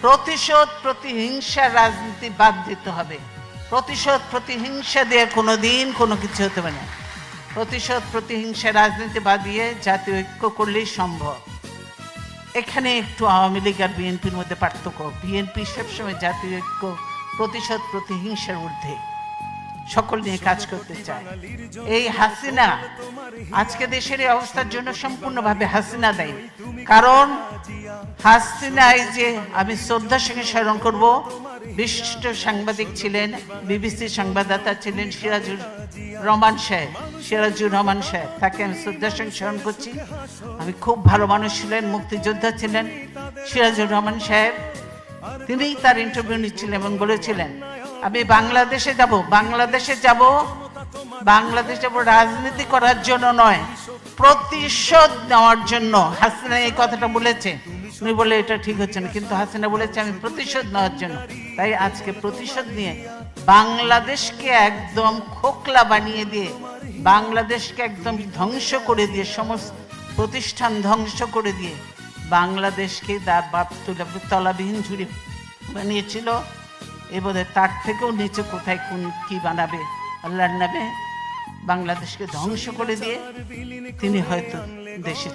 প্রতিশোধ প্রতিহিংসার রাজনীতি বাদ দিতে হবে। প্রতিশোধ প্রতিহিংসা দিয়ে কোনোদিন কোনো কিছু হতে পারে না। প্রতিশোধ প্রতিহিংসার রাজনীতি বাদ দিয়ে জাতীয় ঐক্য করলেই সম্ভব। এখানে একটু আওয়ামী লীগ আর বিএনপির মধ্যে পার্থক্য। বিএনপি সবসময় জাতীয় ঐক্য, প্রতিশোধ প্রতিহিংসার ঊর্ধ্বে সকল নিয়ে কাজ করতে চায়। এই হাসিনা আজকে দেশের এই অবস্থার জন্য সম্পূর্ণভাবে হাসিনা দায়ী। কারণ হাসিনা, এই যে আমি শ্রদ্ধার সঙ্গে স্মরণ করব, বিশিষ্ট সাংবাদিক ছিলেন, বিবিসির সংবাদদাতা ছিলেন সিরাজুর রহমান সাহেব, তাকে আমি শ্রদ্ধার সঙ্গে স্মরণ করছি। আমি খুব ভালো মানুষ ছিলেন, মুক্তিযোদ্ধা ছিলেন সিরাজুর রহমান সাহেব। তিনি তার ইন্টারভিউ নিচ্ছিলেন এবং বলেছিলেন, আমি বাংলাদেশে যাব রাজনীতি করার জন্য নয়, প্রতিশোধ নেওয়ার জন্য। হাসিনা এই কথাটা বলেছে, উনি বলে এটা ঠিক হচ্ছে না, কিন্তু হাসিনা বলেছে আমি প্রতিশোধ নেওয়ার জন্য। তাই আজকে প্রতিশোধ নিয়ে বাংলাদেশকে একদম খোকলা বানিয়ে দিয়ে, বাংলাদেশকে একদম ধ্বংস করে দিয়ে, সমস্ত প্রতিষ্ঠান ধ্বংস করে দিয়ে বাংলাদেশকে তার বাপ তলাবিহীন ঝুড়ি বানিয়েছিল। এবারে তার থেকেও নিচে কোথায় কোন কি বানাবে আল্লাহর নামে বাংলাদেশকে ধ্বংস করে দিয়ে তিনি হয়তো দেশে